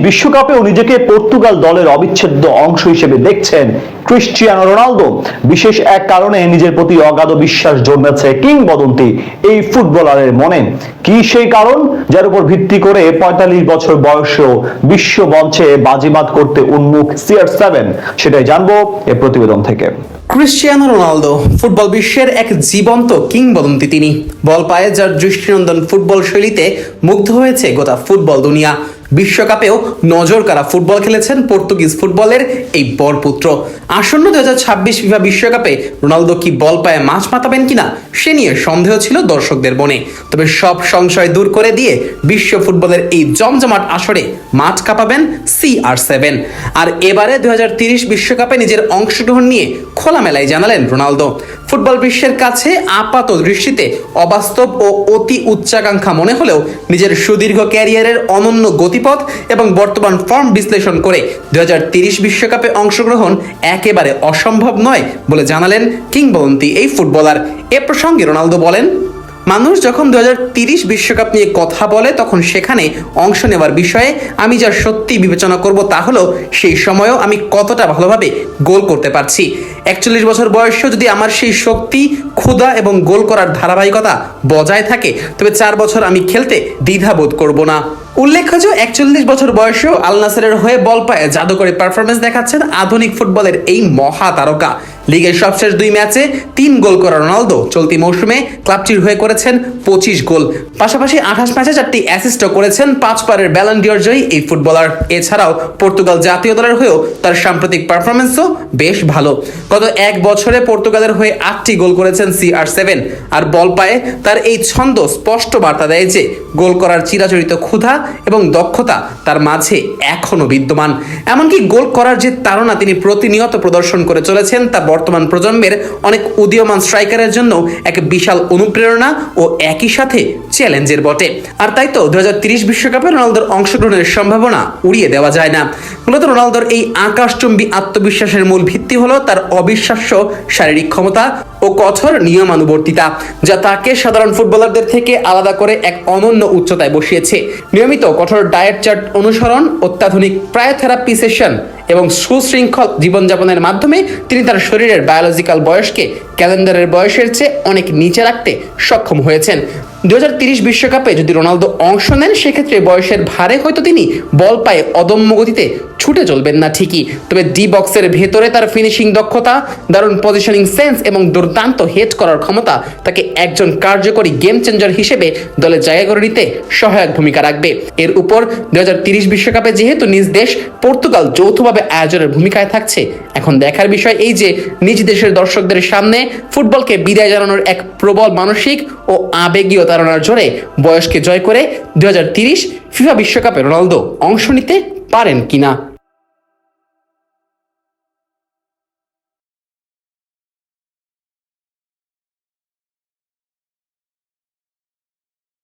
বিশ্বকাপেও নিজেকে পর্তুগাল দলের অবিচ্ছেদ্য অংশ হিসেবে দেখছেন ক্রিস্টিয়ানো রোনালদো। বিশেষ এক কারণে নিজের প্রতি অগাধ বিশ্বাস জন্মেছে কিংবদন্তি এই ফুটবলারের মনে। কি সেই কারণ যার উপর ভিত্তি করে ৪৫ বছর বয়সেও বিশ্ব মঞ্চে বাজিমাত করতে উন্মুখ CR7, সেটাই জানবো এই প্রতিবেদন থেকে। ক্রিস্টিয়ানো রোনালদো ফুটবল বিশ্বের এক জীবন্ত কিংবদন্তি। তিনি বল পায়ে যার দৃষ্টিনন্দন ফুটবল শৈলীতে মুগ্ধ হয়েছে গোটা ফুটবল দুনিয়া। বিশ্বকাপেও নজর কাড়া ফুটবল খেলেছেন পর্তুগিজ ফুটবলের এই বরপুত্র। আসন্ন 2026 ফিফা বিশ্বকাপে রোনালদো কি বল পায়ে মাছ মাতাবেন কিনা সে নিয়ে সন্দেহ ছিল দর্শকদের মনে। তবে সব সংশয় দূর করে দিয়ে বিশ্ব ফুটবলের এই জমজমাট আসরে মাঠ কাঁপাবেন CR7। আর এবারে 2030 বিশ্বকাপে নিজের অংশগ্রহণ নিয়ে খোলামেলায় জানালেন রোনালদো। ফুটবল বিশ্বের কাছে আপাত দৃষ্টিতে অবাস্তব ও অতি উচ্চাকাঙ্ক্ষা মনে হলেও নিজের সুদীর্ঘ ক্যারিয়ারের অনন্য গতিপথ এবং বর্তমান ফর্ম বিশ্লেষণ করে 2030 বিশ্বকাপে অংশগ্রহণ একেবারে অসম্ভব নয় বলে জানালেন কিংবদন্তি এই ফুটবলার। এ প্রসঙ্গে রোনালদো বলেন, মানুষ যখন 2030 বিশ্বকাপ নিয়ে কথা বলে তখন সেখানে অংশ নেওয়ার বিষয়ে আমি যা সত্যি বিবেচনা করব তা হলো সেই সময়ও আমি কতটা ভালোভাবে গোল করতে পারছি। 41 বছর বয়সেও যদি আমার সেই শক্তি, ক্ষুধা এবং গোল করার ধারাবাহিকতা বজায় থাকে তবে 4 বছর আমি খেলতে দ্বিধাবোধ করব না। উল্লেখ্য যে 41 বছর বয়সেও আল নাসেরের হয়ে বল পায়ে জাদুকরী পারফরমেন্স দেখাচ্ছেন আধুনিক ফুটবলের এই মহা তারকা। লিগের সবশেষ 2 ম্যাচে 3 গোল করা রোনালদো চলতি মৌসুমে ক্লাবটির হয়ে করেছেন 25 গোল। পাশাপাশি 28 ম্যাচে 4টি অ্যাসিস্টও করেছেন 5 বারের ব্যালন ডিওর জয়ী এই ফুটবলার। এছাড়াও পর্তুগাল জাতীয় দলের হয়েও তার সাম্প্রতিক পারফরমেন্সও বেশ ভালো। গত 1 বছরে পর্তুগালের হয়ে 8টি গোল করেছেন CR7। আর বল পায়ে তার এই ছন্দ স্পষ্ট বার্তা দেয় যে গোল করার চিরাচরিত ক্ষুধা এবং দক্ষতা তার মাঝে এখনো বিদ্যমান। এমনকি গোল করার যে তাড়না তিনি প্রতিনিয়ত প্রদর্শন করে চলেছেন তা বর্তমান প্রজন্মের অনেক উদীয়মান স্ট্রাইকারের জন্য এক বিশাল অনুপ্রেরণা ও একই সাথে চ্যালেঞ্জের বটে। আর তাই তো 2030 বিশ্বকাপে রোনালদোর অংশগ্রহণের সম্ভাবনা উড়িয়ে দেওয়া যায় না। মূলত রোনালদোর এই আকাশচুম্বী আত্মবিশ্বাসের মূল ভিত্তি হলো তার অবিশ্বাস্য শারীরিক ক্ষমতা ও কঠোর নিয়মানুবর্তিতা, যা তাকে সাধারণ ফুটবলারদের থেকে আলাদা করে এক অনন্য উচ্চতায় বসিয়েছে। নিয়মিত কঠোর ডায়েট চার্ট অনুসরণ, অত্যাধুনিক ক্রায়োথেরাপি সেশন এবং সুশৃঙ্খল জীবনযাপনের মাধ্যমে তিনি তার শরীরের বায়োলজিক্যাল বয়সকে ক্যালেন্ডারের বয়সের চেয়ে অনেক নিচে রাখতে সক্ষম হয়েছেন। 2030 বিশ্বকাপে যদি রোনালদো অংশ নেন সেক্ষেত্রে বয়সের ভারে হয়তো তিনি বল পায়ে অদম্য গতিতে ছুটে চলবেন না ঠিকই, তবে ডি বক্সের ভেতরে তার ফিনিশিং দক্ষতা, দারুণ পজিশনিং সেন্স এবং দুর্দান্ত হেড করার ক্ষমতা তাকে একজন কার্যকরী গেম চেঞ্জার হিসেবে দলে জায়গা করে নিতে সহায়ক ভূমিকা রাখবে। এর উপর 2030 বিশ্বকাপে যেহেতু নিজ দেশ পর্তুগাল যৌথভাবে আয়োজনের ভূমিকায় থাকছে, এখন দেখার বিষয় এই যে নিজ দেশের দর্শকদের সামনে ফুটবলকে বিদায় জানানোর এক প্রবল মানসিক ও আবেগীয় তাড়নার জোরে বয়সকে জয় করে 2030 ফিফা বিশ্বকাপে রোনালদো অংশ নিতে পারেন কিনা।